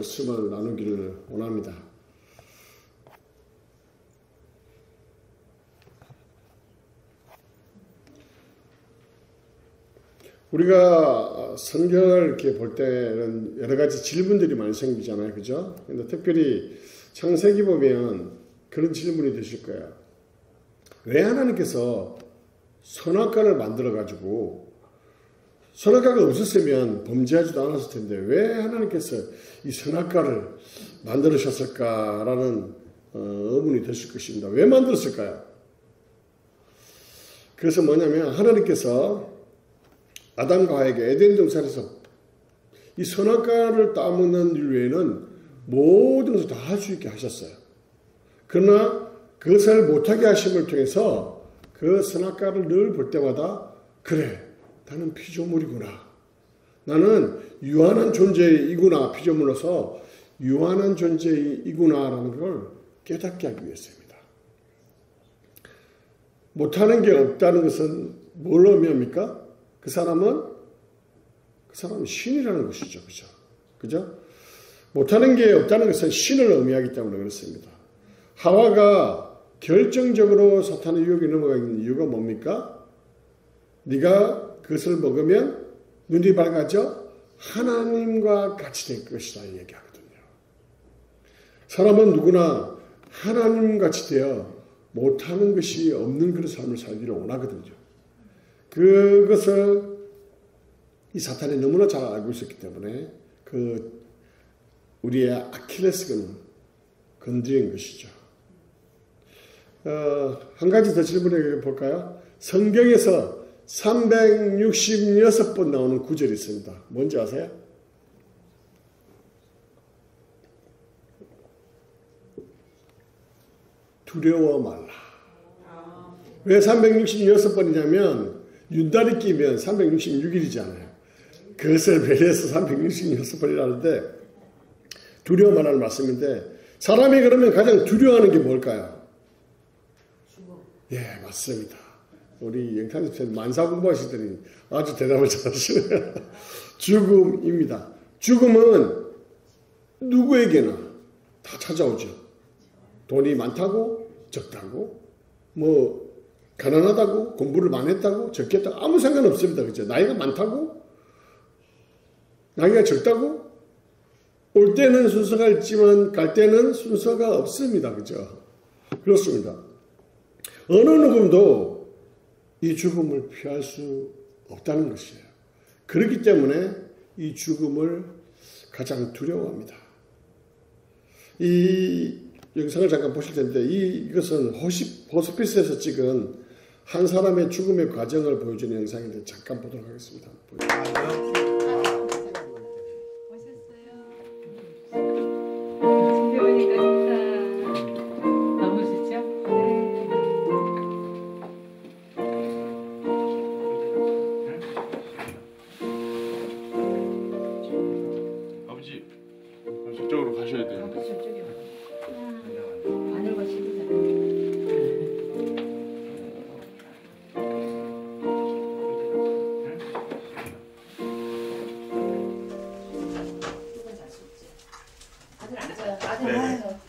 말씀을 나누기를 원합니다. 우리가 성경을 이렇게 볼 때는 여러 가지 질문들이 많이 생기잖아요. 그죠? 근데 특별히 창세기 보면 그런 질문이 되실 거예요. 왜 하나님께서 선악과를 만들어가지고, 선악과가 없었으면 범죄하지도 않았을 텐데 왜 하나님께서 이 선악과를 만들으셨을까라는 의문이 드실 것입니다. 왜 만들었을까요? 그래서 뭐냐면 하나님께서 아담과 하에게 에덴 동산에서 이 선악과를 따먹는 일 외에는 모든 것을 다 할 수 있게 하셨어요. 그러나 그것을 못하게 하심을 통해서 그 선악과를 늘 볼 때마다 그래, 나는 피조물이구나. 나는 유한한 존재이구나. 피조물로서 유한한 존재이구나라는 걸 깨닫게 하기 위해서입니다. 못하는 게 없다는 것은 뭘 의미합니까? 그 사람은 신이라는 것이죠. 그죠? 못하는 게 없다는 것은 신을 의미하기 때문에 그렇습니다. 하와가 결정적으로 사탄의 유혹에 넘어가는 이유가 뭡니까? 네가 그것을 먹으면 눈이 밝아져 하나님과 같이 될 것이다 얘기하거든요. 사람은 누구나 하나님같이 되어 못하는 것이 없는 그런 삶을 살기를 원하거든요. 그것을 이 사탄이 너무나 잘 알고 있었기 때문에 우리의 아킬레스건을 건드린 것이죠. 한 가지 더 질문해 볼까요? 성경에서 366번 나오는 구절이 있습니다. 뭔지 아세요? 두려워 말라. 왜 366번이냐면 윤달이 끼면 366일이잖아요. 그것을 배려해서 366번이라는데 두려워 말하는 말씀인데 사람이 그러면 가장 두려워하는 게 뭘까요? 예, 맞습니다. 우리 영탁님 선생님 만사 공부하실 때는 아주 대답을 잘하시네요. 죽음입니다. 죽음은 누구에게나 다 찾아오죠. 돈이 많다고, 적다고, 가난하다고, 공부를 많이 했다고, 적게 했다고, 아무 상관없습니다. 그죠? 나이가 많다고, 나이가 적다고, 올 때는 순서가 있지만 갈 때는 순서가 없습니다. 그죠? 그렇습니다. 어느 누구도 이 죽음을 피할 수 없다는 것이에요. 그렇기 때문에 이 죽음을 가장 두려워합니다. 이 영상을 잠깐 보실 텐데 이것은 호스피스에서 찍은 한 사람의 죽음의 과정을 보여주는 영상인데 잠깐 보도록 하겠습니다. 저쪽으로 가셔야 되는데. 바늘과 시리잖아. 아들 앉아요. 아들 앉아요.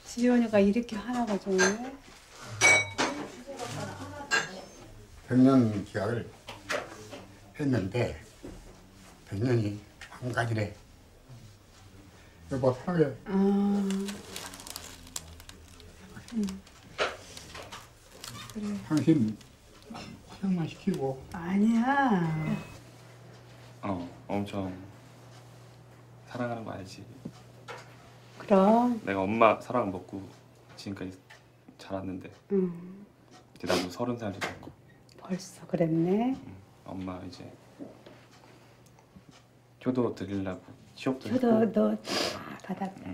지연이가 이렇게 하나가 좋네. 100년 기약을 했는데 100년이 한 가지래. 여보 편하게. 그래. 당신 화장만 시키고. 아니야. 엄청 사랑하는 거 알지? 그럼. 내가 엄마 사랑 먹고 지금까지 자랐는데 이제 나도 30살도 됐고 벌써 그랬네. 엄마 이제 효도 드리려고 취업도 저도 했고 너 다 받았다.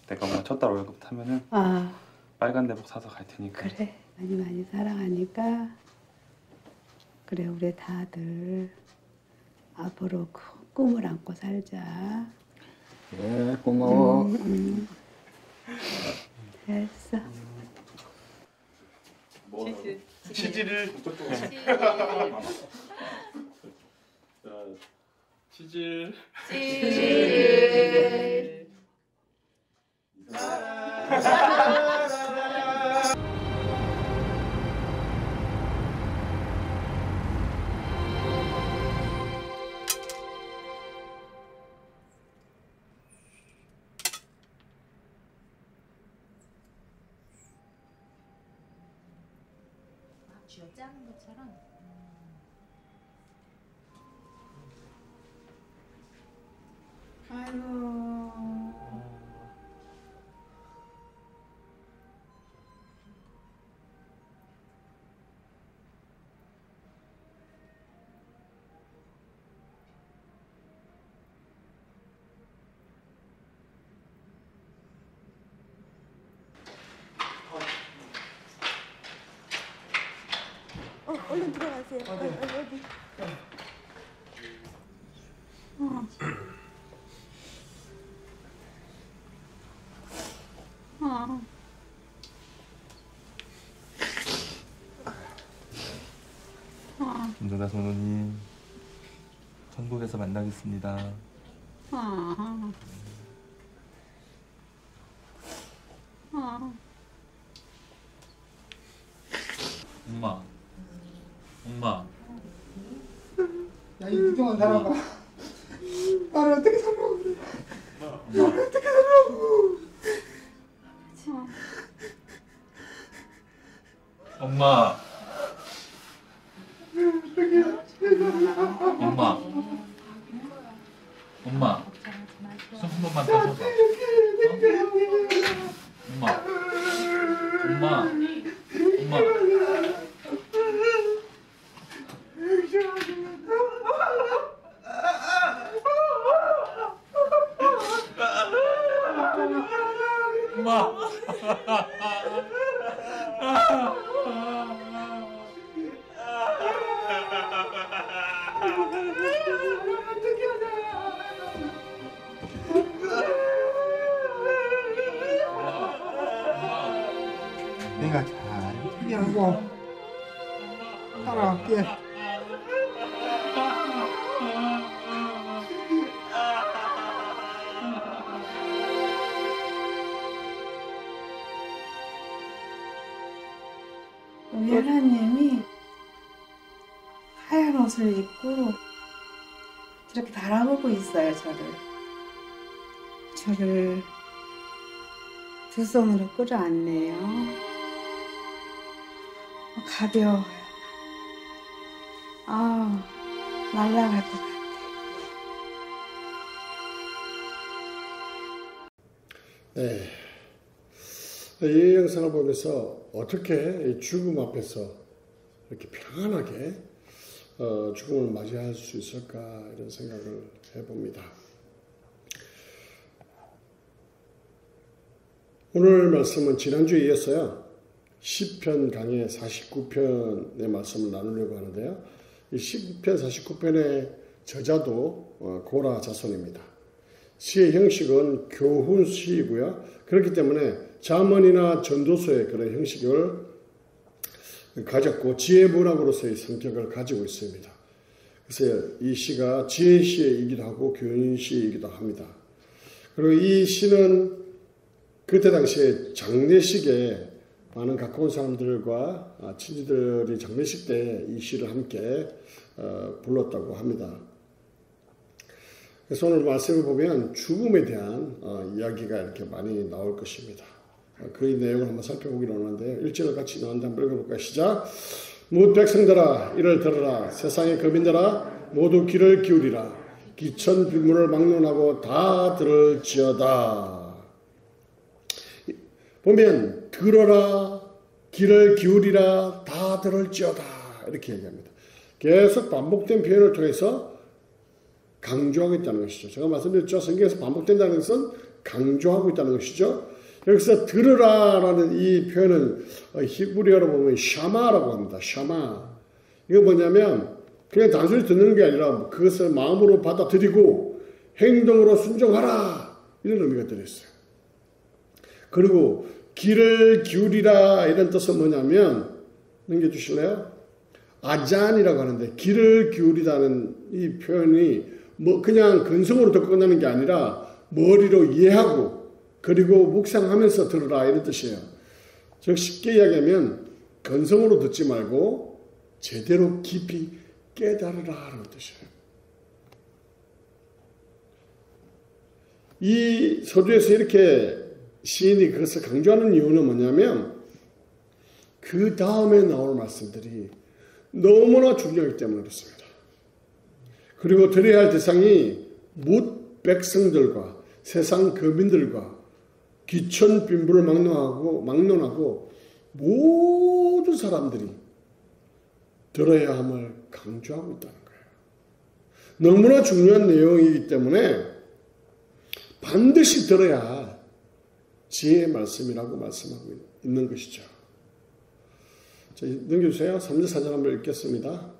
내가 엄마 첫 달 월급 타면은 아 빨간 대복 사서 갈 테니까. 그래 많이 많이 사랑하니까 그래 우리 다들 앞으로 큰 꿈을 안고 살자. 예, 고마워. 됐어. 치즈를 치즈 찌 막 쥐어 짜는 것처럼. 아이고. 얼른 들어가세요. 어디? 김정자 성도님, 천국에서 만나겠습니다. 엄마, 엄마. 야, 이 무정한 사람아. 나를 어떻게 살라고 그래. 나를 어떻게 살라고. 엄마. 엄마. 엄마. 손 한 번만 더 쳐봐. 엄마. 엄마. 엄마. 엄마. 내가 잘 얘기하고 따라갈게. 우리 하나님이 하얀 옷을 입고 저렇게 바라보고 있어요, 저를 두 손으로 끌어안네요. 가벼워요. 아, 날아갈 것 같아. 네. 이 영상을 보면서 어떻게 이 죽음 앞에서 이렇게 평안하게 죽음을 맞이할 수 있을까 이런 생각을 해봅니다. 오늘 말씀은 지난주에 이어서요. 시편 강의 49편의 말씀을 나누려고 하는데요. 이 시편 49편의 저자도 고라 자손입니다. 시의 형식은 교훈 시이고요. 그렇기 때문에 잠언이나 전도서의 그런 형식을 가졌고 지혜 문학으로서의 성격을 가지고 있습니다. 그래서 이 시가 지혜 시이기도 하고 교훈 시이기도 합니다. 그리고 이 시는 그때 당시에 장례식에 많은 가까운 사람들과 친지들이 장례식 때 이 시를 함께 불렀다고 합니다. 그래서 오늘 말씀을 보면 죽음에 대한 이야기가 이렇게 많이 나올 것입니다. 그 내용을 한번 살펴보기로 하는데요. 1절을 같이 나한테 한번 읽어볼까요? 시작! 무엇 백성들아 이를 들으라. 세상의 거민들아 모두 귀를 기울이라. 기천 빗물을 막론하고 다 들을지어다. 보면 들어라, 귀를 기울이라, 다 들을지어다 이렇게 얘기합니다. 계속 반복된 표현을 통해서 강조하고 있다는 것이죠. 제가 말씀드렸죠. 성경에서 반복된다는 것은 강조하고 있다는 것이죠. 여기서 들으라라는 이 표현은 히브리어로 보면 샤마라고 합니다. 샤마. 이거 뭐냐면 그냥 단순히 듣는 게 아니라 그것을 마음으로 받아들이고 행동으로 순종하라 이런 의미가 들어있어요. 그리고 귀를 기울이라 이런 뜻은 뭐냐면 넘겨주실래요? 아잔이라고 하는데 귀를 기울이다는 이 표현이 뭐 그냥 근성으로 듣고 끝나는 게 아니라 머리로 이해하고 그리고 묵상하면서 들으라 이런 뜻이에요. 즉 쉽게 이야기하면 건성으로 듣지 말고 제대로 깊이 깨달으라 하는 뜻이에요. 이 서두에서 이렇게 시인이 그것을 강조하는 이유는 뭐냐면 그 다음에 나올 말씀들이 너무나 중요하기 때문에 그렇습니다. 그리고 들어야 할 대상이 뭇 백성들과 세상 거민들과 귀천 빈부를 막론하고 모든 사람들이 들어야 함을 강조하고 있다는 거예요. 너무나 중요한 내용이기 때문에 반드시 들어야 지혜의 말씀이라고 말씀하고 있는 것이죠. 자, 넘겨주세요. 3절 4절 한번 읽겠습니다.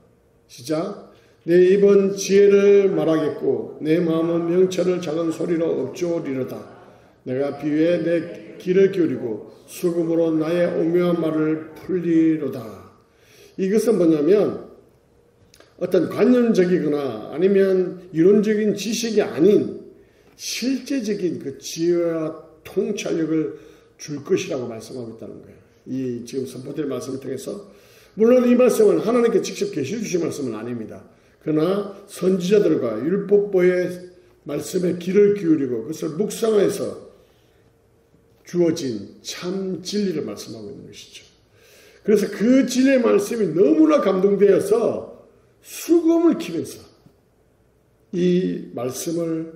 시작. 내 입은 지혜를 말하겠고 내 마음은 명철을 작은 소리로 읊조리로다. 내가 비유에 내 귀를 기울이고 수금으로 나의 오묘한 말을 풀리로다. 이것은 뭐냐면 어떤 관념적이거나 아니면 이론적인 지식이 아닌 실제적인 그 지혜와 통찰력을 줄 것이라고 말씀하고 있다는 거예요. 이 지금 선포될 말씀을 통해서 물론 이 말씀은 하나님께 직접 계시 주신 말씀은 아닙니다. 그러나 선지자들과 율법보의 말씀에 귀를 기울이고 그것을 묵상해서 주어진 참 진리를 말씀하고 있는 것이죠. 그래서 그 진리의 말씀이 너무나 감동되어서 수금을 키면서 이 말씀을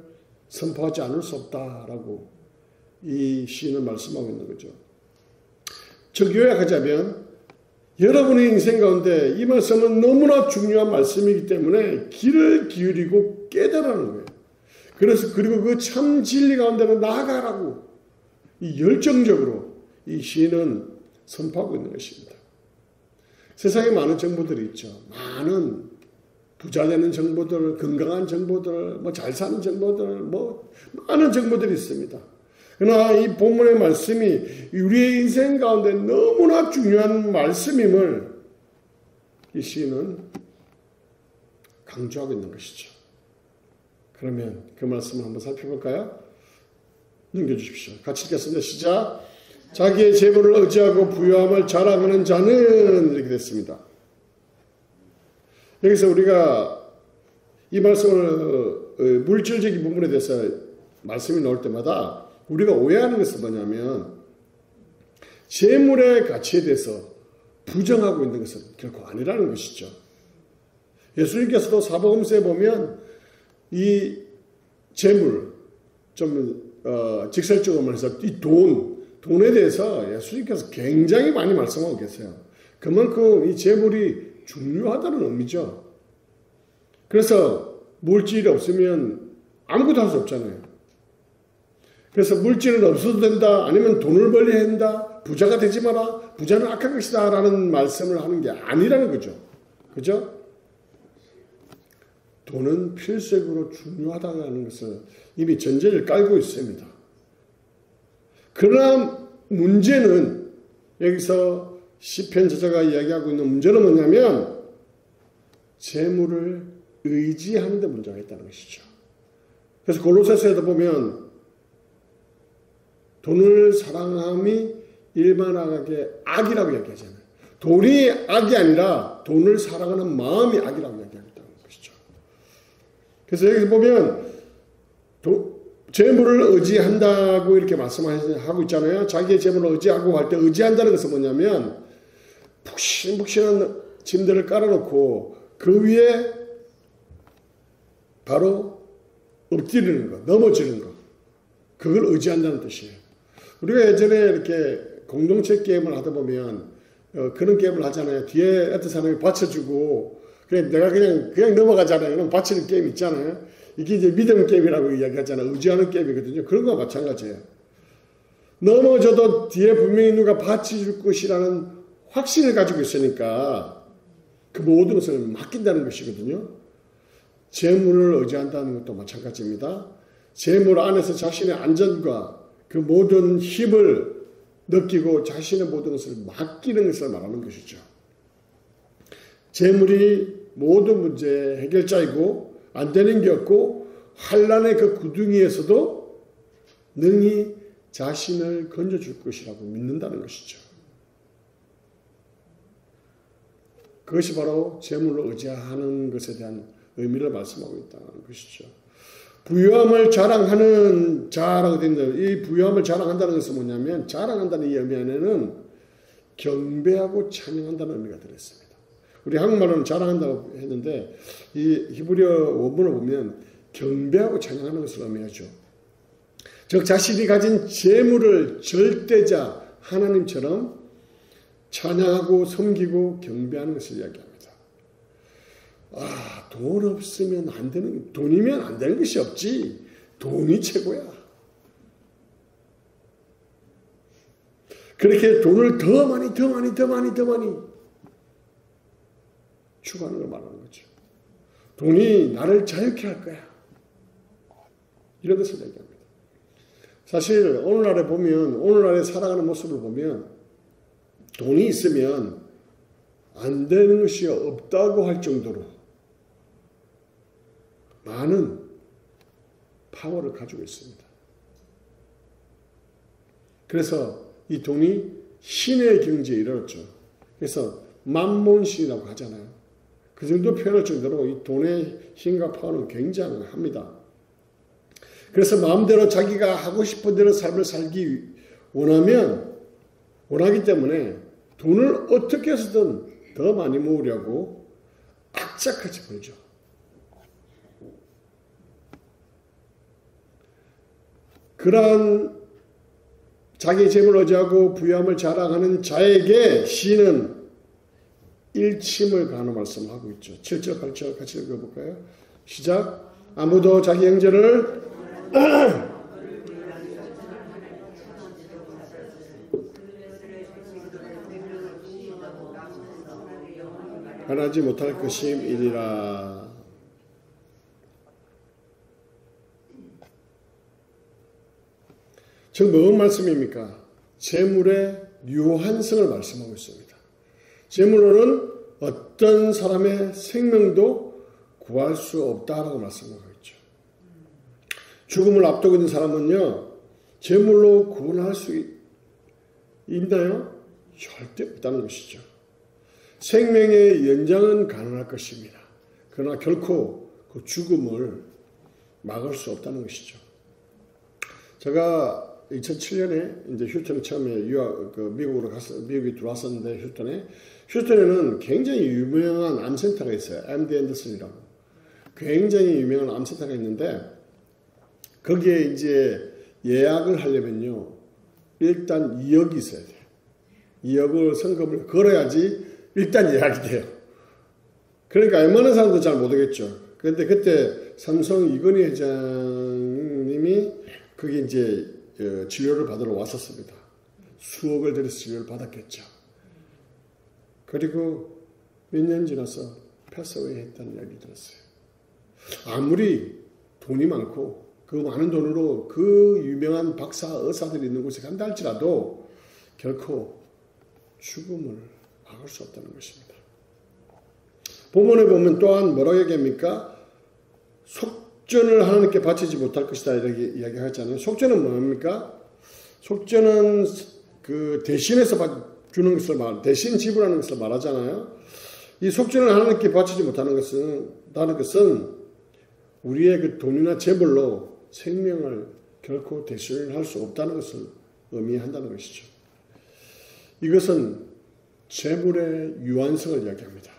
선포하지 않을 수 없다라고 이 시인은 말씀하고 있는 거죠. 즉 요약하자면 여러분의 인생 가운데 이 말씀은 너무나 중요한 말씀이기 때문에 귀를 기울이고 깨달으라는 거예요. 그래서 그리고 그 참 진리 가운데로 나아가라고 이 열정적으로 이 시인은 선포하고 있는 것입니다. 세상에 많은 정보들이 있죠. 많은 부자 되는 정보들, 건강한 정보들, 잘 사는 정보들, 많은 정보들이 있습니다. 그러나 이 본문의 말씀이 우리의 인생 가운데 너무나 중요한 말씀임을 이 시인은 강조하고 있는 것이죠. 그러면 그 말씀을 한번 살펴볼까요? 넘겨주십시오. 같이 읽겠습니다. 시작. 자기의 재물을 의지하고 부유함을 자랑하는 자는 이렇게 됐습니다. 여기서 우리가 이 말씀을 물질적인 부분에 대해서 말씀이 나올 때마다 우리가 오해하는 것은 뭐냐면 재물의 가치에 대해서 부정하고 있는 것은 결코 아니라는 것이죠. 예수님께서도 사복음서에 보면 이 재물, 좀 직설적으로 말해서 이 돈에 대해서 예수님께서 굉장히 많이 말씀하고 계세요. 그만큼 이 재물이 중요하다는 의미죠. 그래서 물질이 없으면 아무것도 할 수 없잖아요. 그래서 물질은 없어도 된다, 아니면 돈을 벌려야 한다, 부자가 되지 마라, 부자는 악한 것이다 라는 말씀을 하는 게 아니라는 거죠. 그죠? 돈은 필수적으로 중요하다는 것을 이미 전제를 깔고 있습니다. 그러나 문제는 여기서 시편 저자가 이야기하고 있는 문제는 뭐냐면 재물을 의지하는 데 문제가 있다는 것이죠. 그래서 골로새서에도 보면 돈을 사랑함이 일반하게 악이라고 얘기하잖아요. 돈이 악이 아니라 돈을 사랑하는 마음이 악이라고 얘기하고 있다는 것이죠. 그래서 여기 보면 재물을 의지한다고 이렇게 말씀하고 있잖아요. 자기의 재물을 의지하고 할 때 의지한다는 것은 뭐냐면 푹신푹신한 짐들을 깔아놓고 그 위에 바로 엎드리는 것, 넘어지는 것, 그걸 의지한다는 뜻이에요. 우리가 예전에 이렇게 공동체 게임을 하다 보면 그런 게임을 하잖아요. 뒤에 어떤 사람이 받쳐주고 그냥 내가 그냥 넘어가잖아요. 그럼 받치는 게임 있잖아요. 이게 이제 믿음 게임이라고 이야기하잖아요. 의지하는 게임이거든요. 그런 거와 마찬가지예요. 넘어져도 뒤에 분명히 누가 받쳐줄 것이라는 확신을 가지고 있으니까 그 모든 것을 맡긴다는 것이거든요. 재물을 의지한다는 것도 마찬가지입니다. 재물 안에서 자신의 안전과 그 모든 힘을 느끼고 자신의 모든 것을 맡기는 것을 말하는 것이죠. 재물이 모든 문제의 해결자이고 안 되는 게 없고 환란의 그 구덩이에서도 능히 자신을 건져줄 것이라고 믿는다는 것이죠. 그것이 바로 재물로 의지하는 것에 대한 의미를 말씀하고 있다는 것이죠. 부유함을 자랑하는 자라고 되어 있는데, 이 부유함을 자랑한다는 것은 뭐냐면, 자랑한다는 이 의미 안에는 경배하고 찬양한다는 의미가 들어있습니다. 우리 한국말로는 자랑한다고 했는데, 이 히브리어 원문을 보면 경배하고 찬양하는 것을 의미하죠. 즉 자신이 가진 재물을 절대자 하나님처럼 찬양하고 섬기고 경배하는 것을 이야기합니다. 돈 없으면 안 되는, 돈이면 안 되는 것이 없지. 돈이 최고야. 그렇게 돈을 더 많이 추구하는 걸 말하는 거죠. 돈이 나를 자유케 할 거야. 이런 것을 얘기합니다. 사실 오늘날에 살아가는 모습을 보면 돈이 있으면 안 되는 것이 없다고 할 정도로 많은 파워를 가지고 있습니다. 그래서 이 돈이 신의 경지에 이르렀죠. 그래서 만몬신이라고 하잖아요. 그 정도 표현할 정도로 이 돈의 힘과 파워는 굉장합니다. 그래서 마음대로 자기가 하고 싶은 대로 삶을 살기 원하기 때문에 돈을 어떻게 해서든 더 많이 모으려고 악착같이 벌죠. 그러한 자기 재물을 의지하고 부유함을 자랑하는 자에게 시인은 일침을 가하는 말씀을 하고 있죠. 7절, 8절 같이 읽어볼까요? 시작. 아무도 자기 형제를 변하지 못할 것임이니라. 즉 무슨 말씀입니까? 재물의 유한성을 말씀하고 있습니다. 재물로는 어떤 사람의 생명도 구할 수 없다라고 말씀하고 있죠. 죽음을 앞두고 있는 사람은요, 재물로 구원할 수 있나요? 절대 없다는 것이죠. 생명의 연장은 가능할 것입니다. 그러나 결코 그 죽음을 막을 수 없다는 것이죠. 제가 2007년에 이제 휴스턴에 처음에 미국에 들어왔었는데, 휴스턴에는 굉장히 유명한 암센터가 있어요. MD 앤더슨이라고. 굉장히 유명한 암센터가 있는데, 거기에 이제 예약을 하려면요, 일단 2억이 있어야 돼요. 2억을 성금을 걸어야지 일단 예약이 돼요. 그러니까 웬만한 사람도 잘 못하겠죠. 그런데 그때 삼성 이건희 회장님이 거기 이제 진료를 받으러 왔었습니다. 수억을 들여서 진료를 받았겠죠. 그리고 몇 년 지나서 패스웨이 했다는 이야기를 들었어요. 아무리 돈이 많고 그 많은 돈으로 그 유명한 박사, 의사들이 있는 곳에 간다 할지라도 결코 죽음을 막을 수 없다는 것입니다. 본문에 보면 또한 뭐라고 얘기합니까? 속전을 하나님께 바치지 못할 것이다 이렇게 이야기하잖아요. 속전은 뭡니까? 속전은 그 대신해서 주는 것을 대신 지불하는 것을 말하잖아요. 이 속전을 하나님께 바치지 못하는 것은 우리의 그 돈이나 재물로 생명을 결코 대신할 수 없다는 것을 의미한다는 것이죠. 이것은 재물의 유한성을 이야기합니다.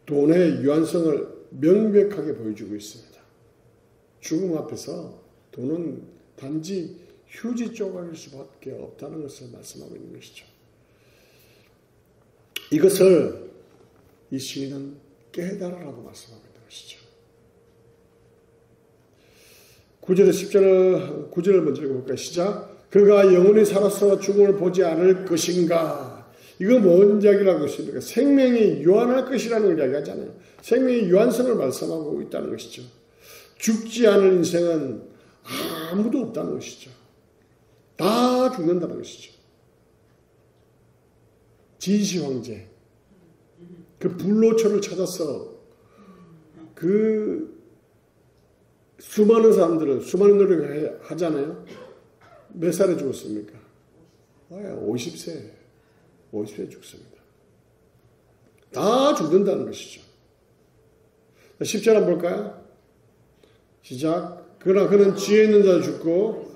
돈의 유한성을 명백하게 보여주고 있습니다. 죽음 앞에서 돈은 단지 휴지 조각일 수밖에 없다는 것을 말씀하고 있는 것이죠. 이것을 이 시인은 깨달으라고 말씀하고 있는 것이죠. 9절에서 9절을 먼저 읽어볼까요? 시작. 그가 영원히 살아서 죽음을 보지 않을 것인가. 이거 뭔 이야기라고 했습니까? 생명이 유한할 것이라는 걸 이야기하잖아요. 생명의 유한성을 말씀하고 있다는 것이죠. 죽지 않을 인생은 아무도 없다는 것이죠. 다 죽는다는 것이죠. 진시 황제, 그 불로초를 찾아서 그 수많은 사람들을 수많은 노력을 하잖아요. 몇 살에 죽었습니까? 50세. 50세에 죽습니다. 다 죽는다는 것이죠. 10절 한번 볼까요? 시작. 그러나 그는 지혜 있는 자도 죽고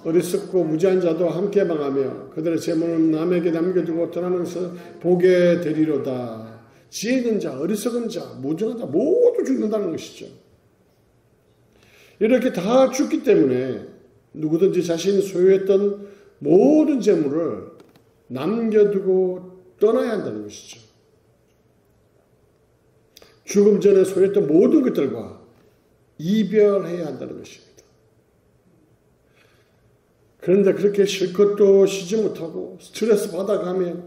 어리석고 무지한 자도 함께 망하며 그들의 재물은 남에게 남겨두고 떠나는 것을 보게 되리로다. 지혜 있는 자, 어리석은 자, 무지한 자 모두 죽는다는 것이죠. 이렇게 다 죽기 때문에 누구든지 자신이 소유했던 모든 재물을 남겨두고 떠나야 한다는 것이죠. 죽음 전에 소유했던 모든 것들과 이별해야 한다는 것입니다. 그런데 그렇게 실컷도 쉬지 못하고 스트레스 받아가며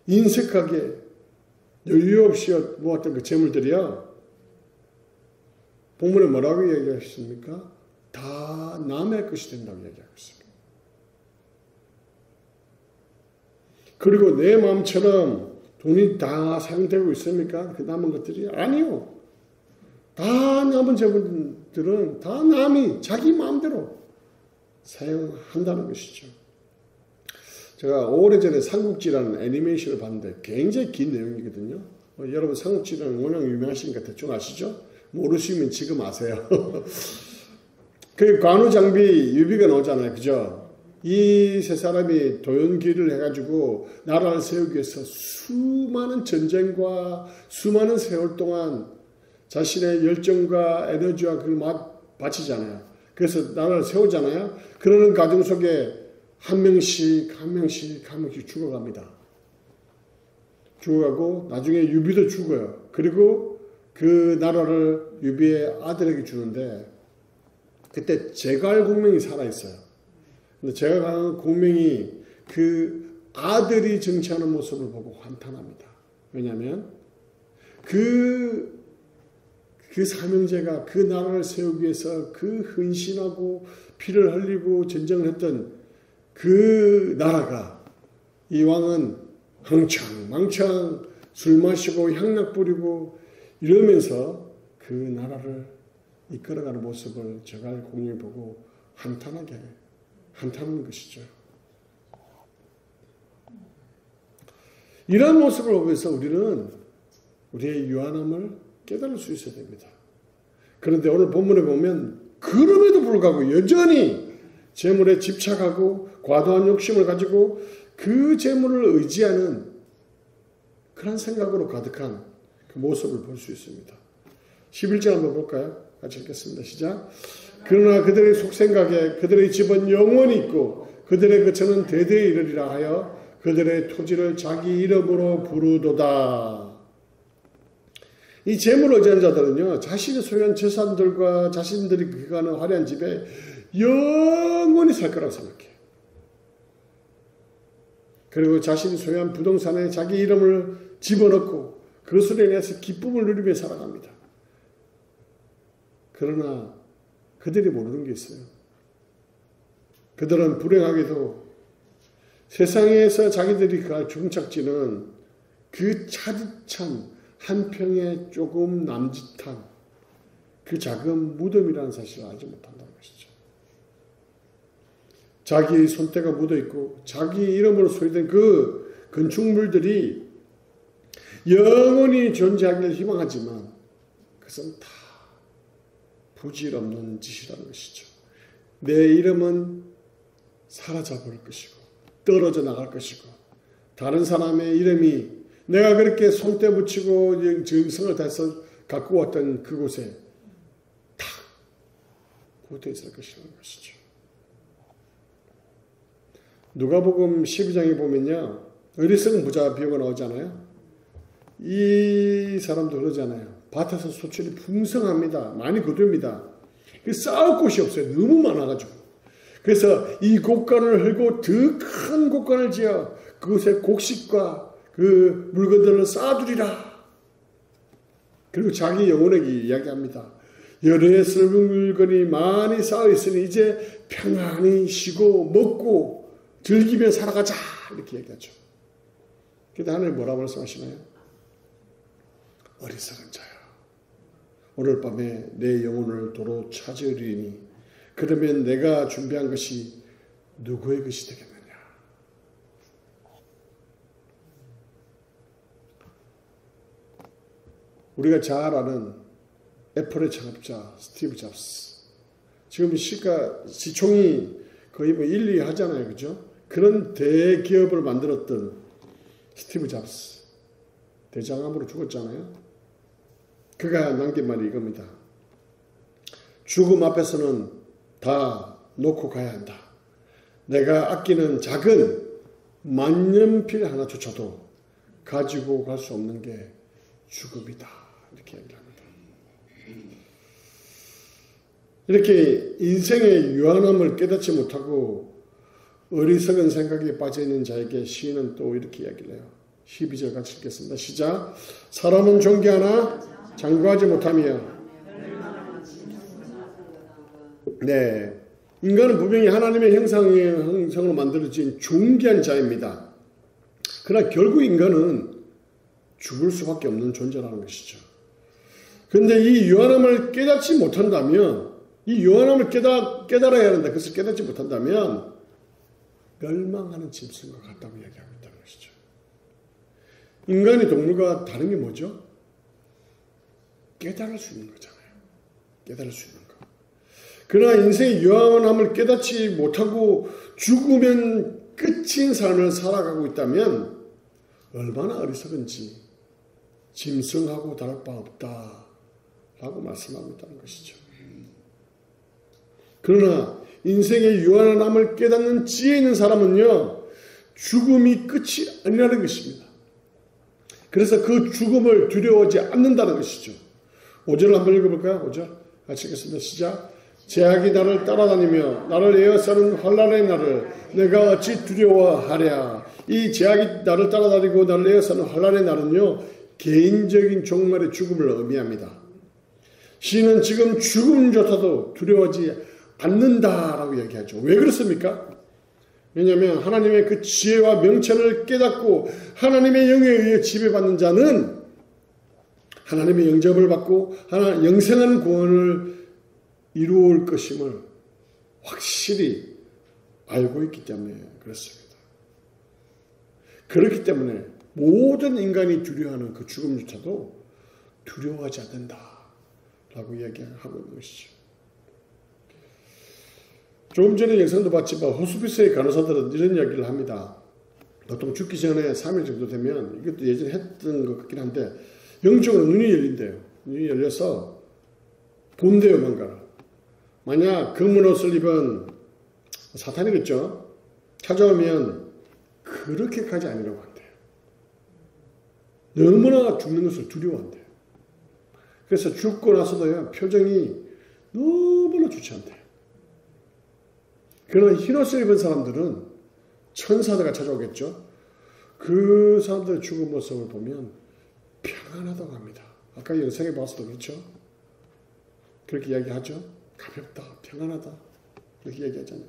인색하게 여유 없이 모았던 그 재물들이요. 본문에 뭐라고 얘기하셨습니까? 다 남의 것이 된다고 얘기하고 있습니다. 그리고 내 마음처럼 돈이 다 사용되고 있습니까? 그 남은 것들이? 아니요. 다 남은 재물들은 다 남이 자기 마음대로 사용한다는 것이죠. 제가 오래전에 삼국지라는 애니메이션을 봤는데 굉장히 긴 내용이거든요. 여러분 삼국지는 워낙 유명하시니까 대충 아시죠? 모르시면 지금 아세요. 그 관우장비 유비가 나오잖아요. 그죠? 이 세 사람이 도연기를 해가지고 나라를 세우기 위해서 수많은 전쟁과 수많은 세월 동안 자신의 열정과 에너지와 그걸 바치잖아요. 그래서 나라를 세우잖아요. 그러는 과정 속에 한 명씩 죽어갑니다. 죽어가고 나중에 유비도 죽어요. 그리고 그 나라를 유비의 아들에게 주는데 그때 제갈공명이 살아있어요. 근데 제갈공명이 그 아들이 정치하는 모습을 보고 환탄합니다. 왜냐하면 그 삼형제가 그 나라를 세우기 위해서 그 헌신하고 피를 흘리고 전쟁을 했던 그 나라가 이 왕은 흥청망청 술 마시고 향락 부리고 이러면서 그 나라를 이끌어가는 모습을 제갈공명이 보고 한탄하는 것이죠. 이런 모습을 보면서 우리는 우리의 유한함을 깨달을 수 있어야 됩니다. 그런데 오늘 본문에 보면 그럼에도 불구하고 여전히 재물에 집착하고 과도한 욕심을 가지고 그 재물을 의지하는 그런 생각으로 가득한 그 모습을 볼 수 있습니다. 11절 한번 볼까요? 같이 읽겠습니다. 시작. 그러나 그들의 속생각에 그들의 집은 영원히 있고 그들의 거처는 대대에 이르리라 하여 그들의 토지를 자기 이름으로 부르도다. 이 재물을 의지하는 자들은요, 자신이 소유한 재산들과 자신들이 거하는 화려한 집에 영원히 살 거라고 생각해요. 그리고 자신이 소유한 부동산에 자기 이름을 집어넣고 그것으로 인해서 기쁨을 누리며 살아갑니다. 그러나 그들이 모르는 게 있어요. 그들은 불행하게도 세상에서 자기들이 갈 종착지는 그 차디찬 한 평에 조금 남짓한 그 작은 무덤이라는 사실을 알지 못한다는 것이죠. 자기 손때가 묻어있고 자기 이름으로 소유된 그 건축물들이 영원히 존재하기를 희망하지만 그것은 다 부질없는 짓이라는 것이죠. 내 이름은 사라져버릴 것이고 떨어져 나갈 것이고 다른 사람의 이름이 내가 그렇게 손때 붙이고 정성을 다해서 갖고 왔던 그곳에 탁 붙어 있을 것이라는 것이죠. 누가복음 12장에 보면요. 어리석은 부자 비유가 나오잖아요. 이 사람도 그러잖아요. 밭에서 소출이 풍성합니다. 많이 거둡니다. 쌓을 곳이 없어요. 너무 많아가지고. 그래서 이 곡간을 헐고 더 큰 곡간을 지어 그곳에 곡식과 그 물건들을 쌓아두리라. 그리고 자기 영혼에게 이야기합니다. 여러 해 쓸 물건이 많이 쌓여있으니 이제 평안히 쉬고 먹고 즐기며 살아가자. 이렇게 얘기하죠. 그런데 하나님 뭐라고 말씀하시나요? 어리석은 자야. 오늘 밤에 내 영혼을 도로 찾으리니 그러면 내가 준비한 것이 누구의 것이 되겠느냐. 우리가 잘 아는 애플의 창업자 스티브 잡스. 지금 시총이 거의 뭐 1, 2 하잖아요. 그죠? 그런 대기업을 만들었던 스티브 잡스. 대장암으로 죽었잖아요. 그가 남긴 말이 이겁니다. 죽음 앞에서는 다 놓고 가야 한다. 내가 아끼는 작은 만년필 하나조차도 가지고 갈 수 없는 게 죽음이다. 이렇게 얘기합니다. 이렇게 인생의 유한함을 깨닫지 못하고 어리석은 생각에 빠져있는 자에게 시인은 또 이렇게 이야기를 해요. 12절 같이 읽겠습니다. 시작. 사람은 존귀하나 장구하지 못하며. 네, 인간은 분명히 하나님의 형상으로 만들어진 존귀한 자입니다. 그러나 결국 인간은 죽을 수밖에 없는 존재라는 것이죠. 그런데 이 유한함을 깨닫지 못한다면, 이 유한함을 깨달아야 하는데 그것을 깨닫지 못한다면 멸망하는 짐승과 같다고 이야기하고 있다는 것이죠. 인간이 동물과 다른 게 뭐죠? 깨달을 수 있는 거잖아요. 깨달을 수 있는 거. 그러나 인생의 유한함을 깨닫지 못하고 죽으면 끝인 삶을 살아가고 있다면 얼마나 어리석은지 짐승하고 다를 바 없다라고 말씀하고 있다는 것이죠. 그러나 인생의 유한함을 깨닫는 지혜 있는 사람은요, 죽음이 끝이 아니라는 것입니다. 그래서 그 죽음을 두려워하지 않는다는 것이죠. 5절 한번 읽어볼까요? 5절 같이 읽겠습니다. 시작. 제약이 나를 따라다니며 나를 에워싸는 환난의 날을 내가 어찌 두려워하랴. 이 제약이 나를 따라다니고 나를 에워싸는 환난의 날은요, 개인적인 종말의 죽음을 의미합니다. 시인은 지금 죽음조차도 두려워하지 않는다라고 얘기하죠. 왜 그렇습니까? 왜냐하면 하나님의 그 지혜와 명철을 깨닫고 하나님의 영에 의해 지배받는 자는 하나님의 영접을 받고 영생하는 구원을 이루어올 것임을 확실히 알고 있기 때문에 그렇습니다. 그렇기 때문에 모든 인간이 두려워하는 그 죽음조차도 두려워하지 않는다라고 이야기하고 있는 것이죠. 조금 전에 영상도 봤지만 호스피스의 간호사들은 이런 이야기를 합니다. 보통 죽기 전에 3일 정도 되면, 이것도 예전에 했던 것 같긴 한데, 영적으로 눈이 열린대요. 눈이 열려서 본대요, 뭔가를. 만약 검은 옷을 입은 사탄이겠죠. 찾아오면 그렇게까지 아니라고 한대요. 너무나 죽는 것을 두려워한대요. 그래서 죽고 나서도요, 표정이 너무나 좋지 않대요. 그러나 흰 옷을 입은 사람들은 천사가 찾아오겠죠. 그 사람들의 죽은 모습을 보면 평안하다고 합니다. 아까 영상에 봤어도 그렇죠. 그렇게 이야기하죠. 가볍다, 평안하다, 그렇게 이야기하잖아요.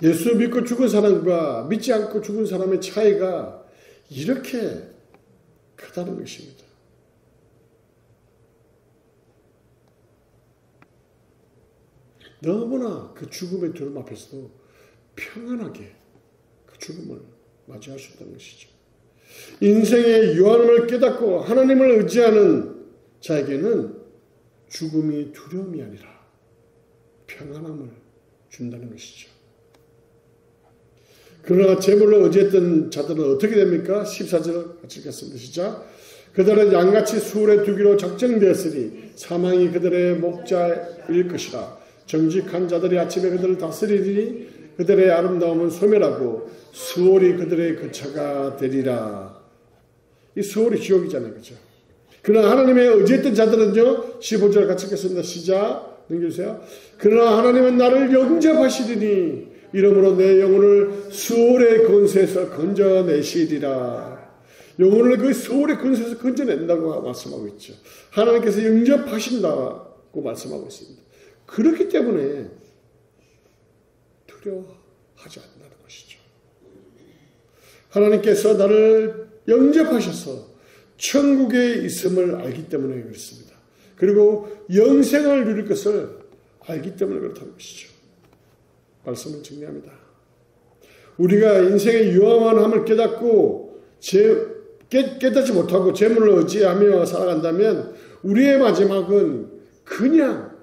예수 믿고 죽은 사람과 믿지 않고 죽은 사람의 차이가 이렇게 크다는 것입니다. 너무나 그 죽음의 두려움 앞에서도 평안하게 그 죽음을 맞이할 수 있다는 것이죠. 인생의 유한함을 깨닫고 하나님을 의지하는 자에게는 죽음이 두려움이 아니라 평안함을 준다는 것이죠. 그러나 재물을 의지했던 자들은 어떻게 됩니까? 14절 같이 읽겠습니다. 시작. 그들은 양같이 수울에 두기로 작정되었으니 사망이 그들의 목자일 것이라. 정직한 자들이 아침에 그들을 다스리니 그들의 아름다움은 소멸하고 수월이 그들의 거처가 되리라. 이 수월이 지옥이잖아요. 그렇죠? 그러나 하나님의 의지했던 자들은요, 15절 같이 읽겠습니다. 시작. 넘겨주세요. 그러나 하나님은 나를 영접하시리니 이러므로 내 영혼을 수월의 권세에서 건져내시리라. 영혼을 그 수월의 권세에서 건져낸다고 말씀하고 있죠. 하나님께서 영접하신다고 말씀하고 있습니다. 그렇기 때문에 두려워하지 않는다는 것이죠. 하나님께서 나를 영접하셔서 천국에 있음을 알기 때문에 그렇습니다. 그리고 영생을 누릴 것을 알기 때문에 그렇다는 것이죠. 말씀을 정리합니다. 우리가 인생의 유한함을 깨닫고 깨닫지 못하고 재물을 의지하며 살아간다면 우리의 마지막은 그냥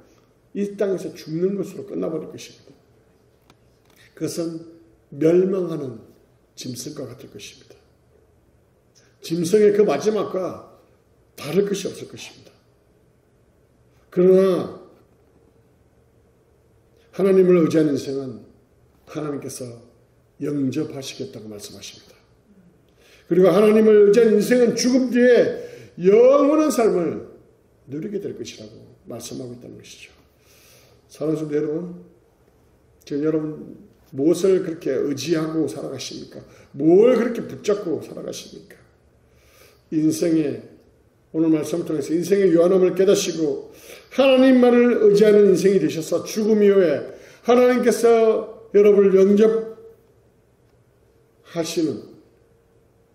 이 땅에서 죽는 것으로 끝나버릴 것입니다. 그것은 멸망하는 짐승과 같을 것입니다. 짐승의 그 마지막과 다를 것이 없을 것입니다. 그러나 하나님을 의지하는 인생은 하나님께서 영접하시겠다고 말씀하십니다. 그리고 하나님을 의지하는 인생은 죽음 뒤에 영원한 삶을 누리게 될 것이라고 말씀하고 있다는 것이죠. 사랑하는 성도 여러분, 지금 여러분 무엇을 그렇게 의지하고 살아가십니까? 뭘 그렇게 붙잡고 살아가십니까? 인생의 오늘 말씀을 통해서 인생의 유한함을 깨닫시고 하나님만을 의지하는 인생이 되셔서 죽음 이후에 하나님께서 여러분을 영접하시는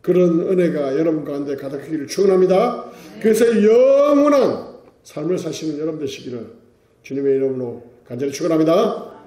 그런 은혜가 여러분 가운데 가득하기를 축원합니다. 그래서 영원한 삶을 사시는 여러분 되시기를 주님의 이름으로 간절히 축원합니다.